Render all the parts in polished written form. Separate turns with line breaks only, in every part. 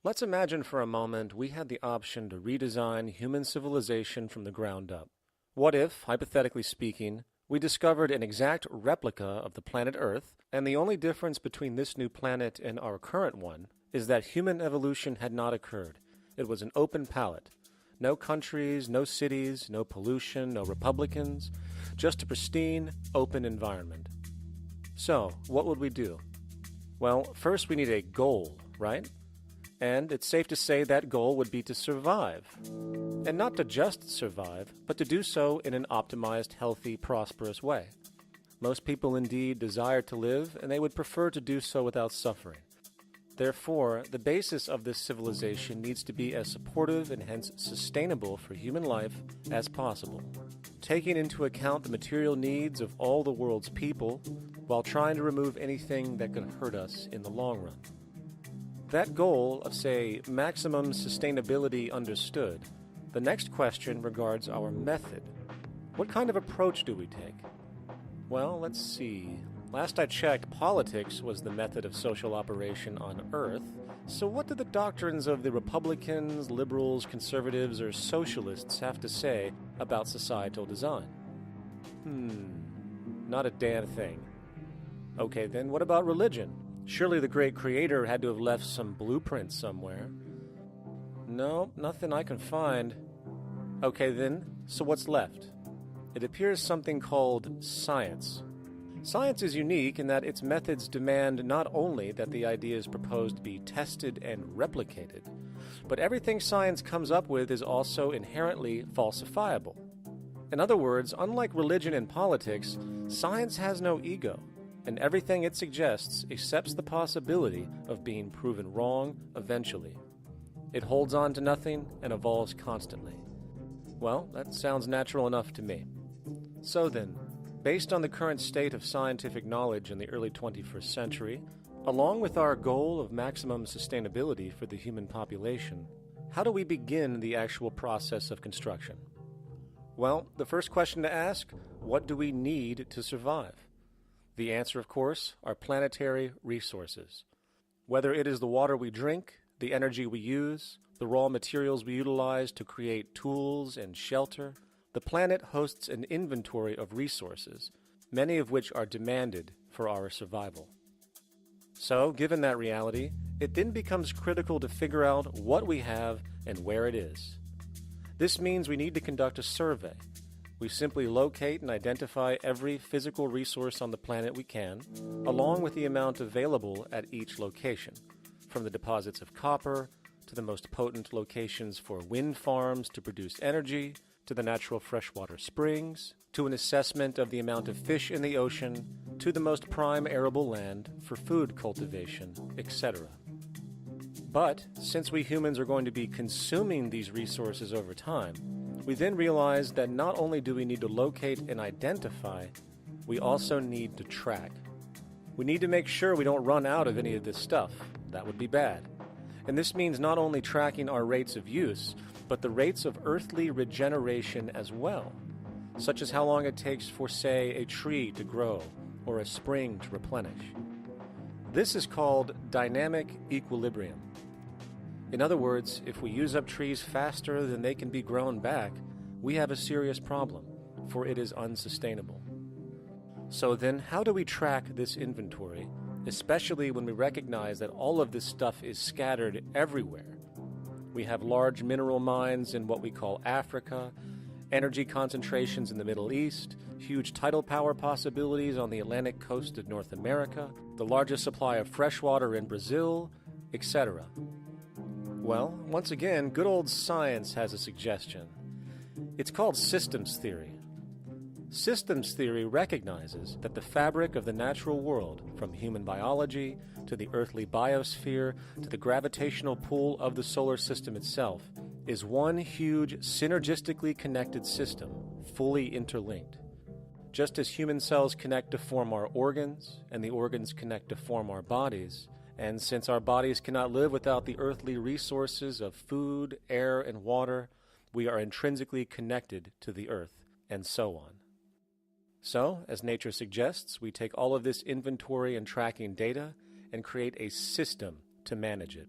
Let's imagine for a moment we had the option to redesign human civilization from the ground up. What if, hypothetically speaking, we discovered an exact replica of the planet Earth, and the only difference between this new planet and our current one is that human evolution had not occurred. It was an open palette. No countries, no cities, no pollution, no Republicans, just a pristine, open environment. So, what would we do? Well, first we need a goal, right? And it's safe to say that goal would be to survive. And not to just survive, but to do so in an optimized, healthy, prosperous way. Most people indeed desire to live, and they would prefer to do so without suffering. Therefore, the basis of this civilization needs to be as supportive and hence sustainable for human life as possible, taking into account the material needs of all the world's people while trying to remove anything that could hurt us in the long run. That goal of, say, maximum sustainability understood, the next question regards our method. What kind of approach do we take? Well, let's see. Last I checked, politics was the method of social operation on Earth. So what do the doctrines of the Republicans, liberals, conservatives, or socialists have to say about societal design? Not a damn thing. Okay, then what about religion? Surely the great creator had to have left some blueprint somewhere. No, nothing I can find. Okay then, so what's left? It appears something called science. Science is unique in that its methods demand not only that the ideas proposed be tested and replicated, but everything science comes up with is also inherently falsifiable. In other words, unlike religion and politics, science has no ego, and everything it suggests accepts the possibility of being proven wrong eventually. It holds on to nothing and evolves constantly. Well, that sounds natural enough to me. So then, based on the current state of scientific knowledge in the early 21st century, along with our goal of maximum sustainability for the human population, how do we begin the actual process of construction? Well, the first question to ask, what do we need to survive? The answer, of course, are planetary resources. Whether it is the water we drink, the energy we use, the raw materials we utilize to create tools and shelter, the planet hosts an inventory of resources, many of which are demanded for our survival. So, given that reality, it then becomes critical to figure out what we have and where it is. This means we need to conduct a survey. We simply locate and identify every physical resource on the planet we can, along with the amount available at each location, from the deposits of copper to the most potent locations for wind farms to produce energy, to the natural freshwater springs, to an assessment of the amount of fish in the ocean, to the most prime arable land for food cultivation, etc. But since we humans are going to be consuming these resources over time, we then realize that not only do we need to locate and identify, we also need to track. We need to make sure we don't run out of any of this stuff. That would be bad. And this means not only tracking our rates of use, but the rates of earthly regeneration as well, such as how long it takes for, say, a tree to grow or a spring to replenish. This is called dynamic equilibrium. In other words, if we use up trees faster than they can be grown back, we have a serious problem, for it is unsustainable. So then, how do we track this inventory, especially when we recognize that all of this stuff is scattered everywhere? We have large mineral mines in what we call Africa, energy concentrations in the Middle East, huge tidal power possibilities on the Atlantic coast of North America, the largest supply of fresh water in Brazil, etc. Well, once again, good old science has a suggestion. It's called systems theory. Systems theory recognizes that the fabric of the natural world, from human biology to the earthly biosphere to the gravitational pull of the solar system itself, is one huge synergistically connected system, fully interlinked. Just as human cells connect to form our organs, and the organs connect to form our bodies, and since our bodies cannot live without the earthly resources of food, air, and water, we are intrinsically connected to the earth, and so on. So, as nature suggests, we take all of this inventory and tracking data and create a system to manage it.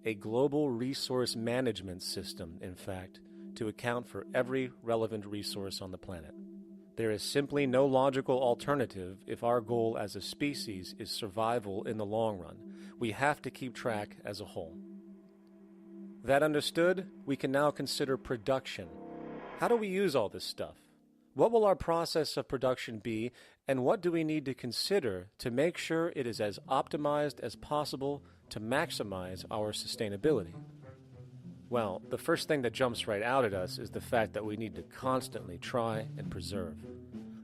a global resource management system, in fact, to account for every relevant resource on the planet. There is simply no logical alternative if our goal as a species is survival in the long run. We have to keep track as a whole. That understood, we can now consider production. How do we use all this stuff? What will our process of production be, and what do we need to consider to make sure it is as optimized as possible to maximize our sustainability? Well, the first thing that jumps right out at us is the fact that we need to constantly try and preserve.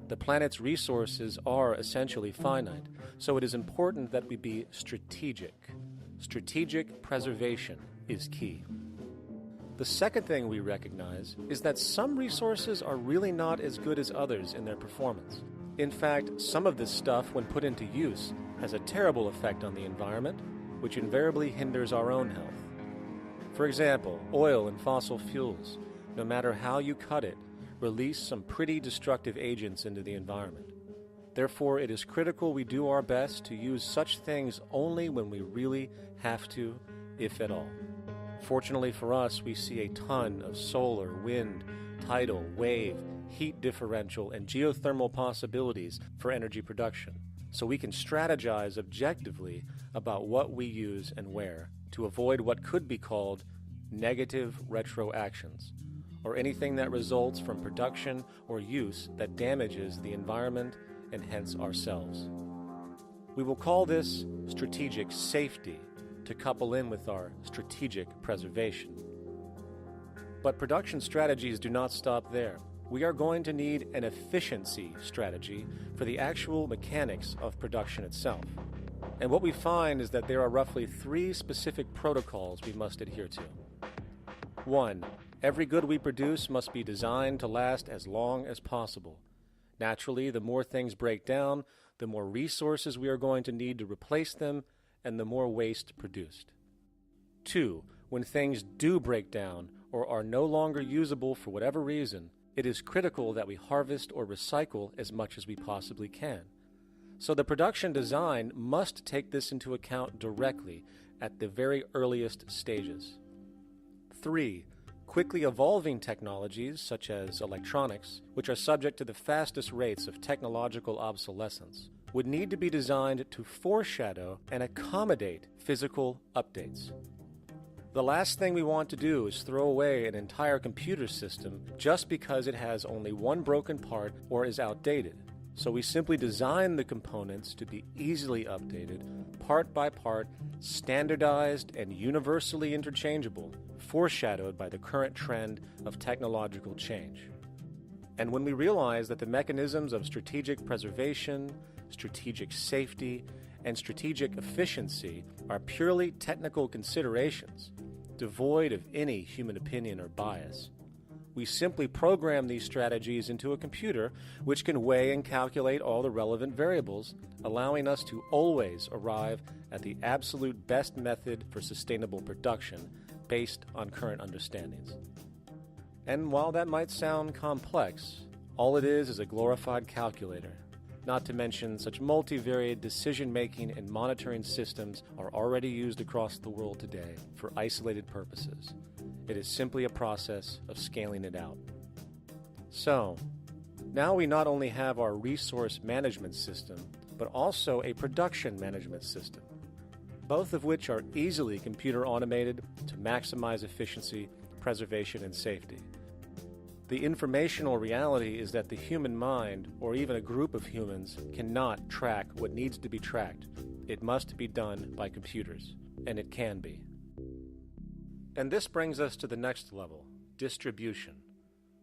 The planet's resources are essentially finite, so it is important that we be strategic. Strategic preservation is key. The second thing we recognize is that some resources are really not as good as others in their performance. In fact, some of this stuff, when put into use, has a terrible effect on the environment, which invariably hinders our own health. For example, oil and fossil fuels, no matter how you cut it, release some pretty destructive agents into the environment. Therefore, it is critical we do our best to use such things only when we really have to, if at all. Fortunately for us, we see a ton of solar, wind, tidal, wave, heat differential, and geothermal possibilities for energy production, so we can strategize objectively about what we use and where to avoid what could be called negative retroactions, or anything that results from production or use that damages the environment and hence ourselves. We will call this strategic safety to couple in with our strategic preservation. But production strategies do not stop there. We are going to need an efficiency strategy for the actual mechanics of production itself. And what we find is that there are roughly 3 specific protocols we must adhere to. 1. Every good we produce must be designed to last as long as possible. Naturally, the more things break down, the more resources we are going to need to replace them, and the more waste produced. 2. When things do break down or are no longer usable for whatever reason, it is critical that we harvest or recycle as much as we possibly can. So the production design must take this into account directly at the very earliest stages. 3. Quickly evolving technologies, such as electronics, which are subject to the fastest rates of technological obsolescence, would need to be designed to foreshadow and accommodate physical updates. The last thing we want to do is throw away an entire computer system just because it has only one broken part or is outdated. So we simply design the components to be easily updated, part by part, standardized and universally interchangeable, foreshadowed by the current trend of technological change. And when we realize that the mechanisms of strategic preservation, strategic safety, and strategic efficiency are purely technical considerations, devoid of any human opinion or bias, we simply program these strategies into a computer which can weigh and calculate all the relevant variables, allowing us to always arrive at the absolute best method for sustainable production based on current understandings. And while that might sound complex, all it is a glorified calculator. Not to mention such multivariate decision-making and monitoring systems are already used across the world today for isolated purposes. It is simply a process of scaling it out. So, now we not only have our resource management system, but also a production management system, both of which are easily computer automated to maximize efficiency, preservation, and safety. The informational reality is that the human mind, or even a group of humans, cannot track what needs to be tracked. It must be done by computers, and it can be. And this brings us to the next level, distribution.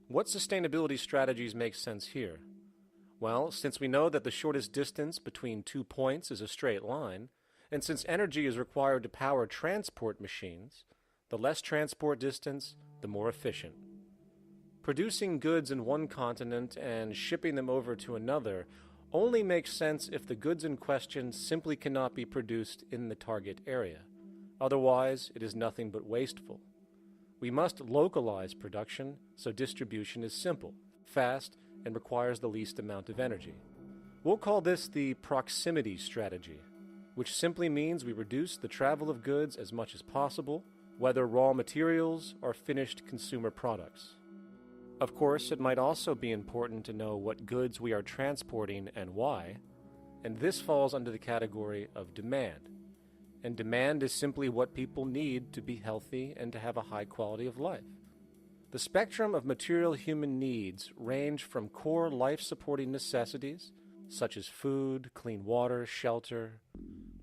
What sustainability strategies make sense here? Well, since we know that the shortest distance between 2 points is a straight line, and since energy is required to power transport machines, the less transport distance, the more efficient. Producing goods in one continent and shipping them over to another only makes sense if the goods in question simply cannot be produced in the target area. Otherwise, it is nothing but wasteful. We must localize production so distribution is simple, fast, and requires the least amount of energy. We'll call this the proximity strategy. which simply means we reduce the travel of goods as much as possible, whether raw materials or finished consumer products. Of course, it might also be important to know what goods we are transporting and why, and this falls under the category of demand. And demand is simply what people need to be healthy and to have a high quality of life. The spectrum of material human needs range from core life-supporting necessities, such as food, clean water, shelter,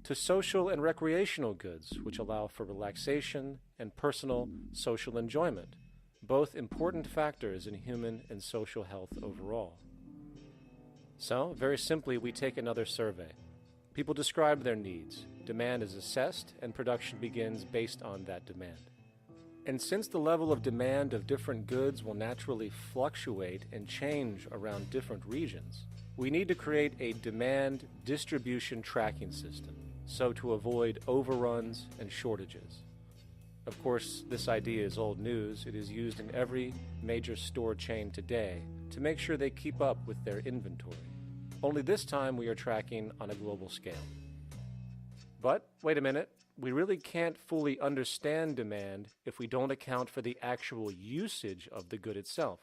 to social and recreational goods, which allow for relaxation and personal social enjoyment, both important factors in human and social health overall. So, very simply, we take another survey. People describe their needs. Demand is assessed, and production begins based on that demand. And since the level of demand of different goods will naturally fluctuate and change around different regions, we need to create a demand distribution tracking system, so to avoid overruns and shortages. Of course, this idea is old news. It is used in every major store chain today to make sure they keep up with their inventory. Only this time we are tracking on a global scale. But, wait a minute, we really can't fully understand demand if we don't account for the actual usage of the good itself.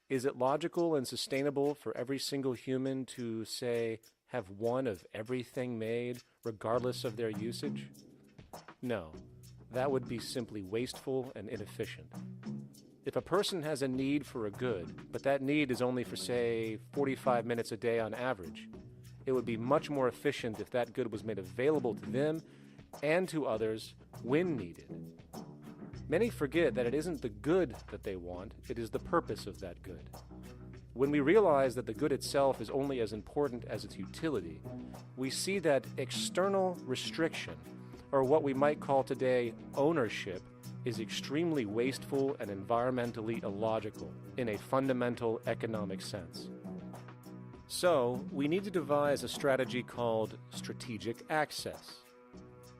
Is it logical and sustainable for every single human to, say, have one of everything made, regardless of their usage? No, that would be simply wasteful and inefficient. If a person has a need for a good, but that need is only for, say, 45 minutes a day on average, it would be much more efficient if that good was made available to them and to others when needed. Many forget that it isn't the good that they want, it is the purpose of that good. When we realize that the good itself is only as important as its utility, we see that external restriction, or what we might call today ownership, is extremely wasteful and environmentally illogical in a fundamental economic sense. So, we need to devise a strategy called strategic access.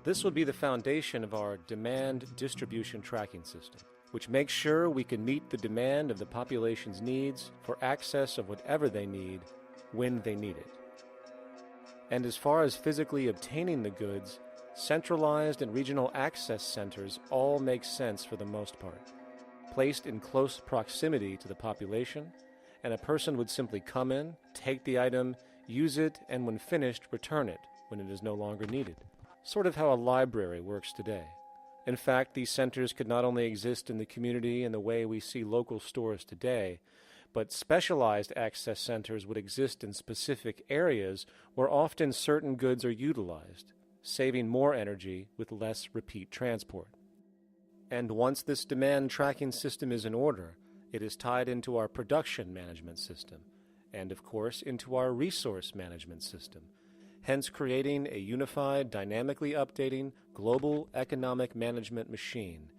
This will be the foundation of our demand distribution tracking system, which makes sure we can meet the demand of the population's needs for access of whatever they need when they need it. And as far as physically obtaining the goods, centralized and regional access centers all make sense for the most part, placed in close proximity to the population, and a person would simply come in, take the item, use it, and when finished, return it when it is no longer needed. Sort of how a library works today. In fact, these centers could not only exist in the community in the way we see local stores today, but specialized access centers would exist in specific areas where often certain goods are utilized, saving more energy with less repeat transport. And once this demand tracking system is in order, it is tied into our production management system, and of course into our resource management system, hence creating a unified, dynamically updating, global economic management machine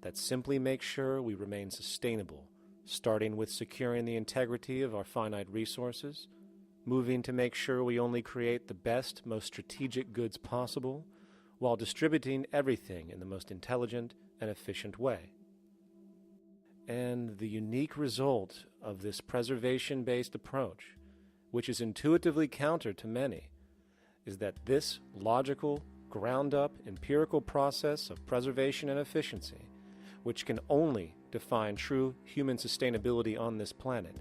that simply makes sure we remain sustainable, starting with securing the integrity of our finite resources, moving to make sure we only create the best, most strategic goods possible, while distributing everything in the most intelligent and efficient way. And the unique result of this preservation-based approach, which is intuitively counter to many, is that this logical, ground-up, empirical process of preservation and efficiency, which can only define true human sustainability on this planet,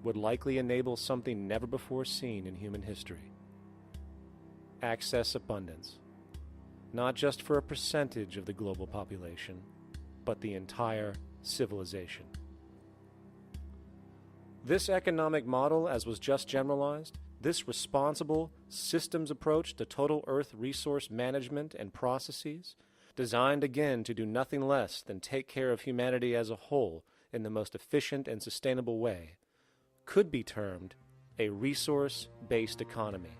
would likely enable something never before seen in human history. Access abundance, not just for a percentage of the global population, but the entire civilization. This economic model, as was just generalized, this responsible systems approach to total Earth resource management and processes, designed again to do nothing less than take care of humanity as a whole in the most efficient and sustainable way, could be termed a resource-based economy.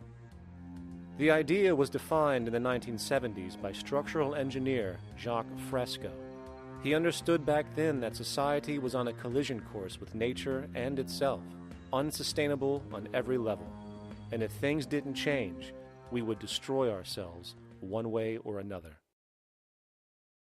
The idea was defined in the 1970s by structural engineer Jacques Fresco. He understood back then that society was on a collision course with nature and itself, unsustainable on every level. And if things didn't change, we would destroy ourselves one way or another.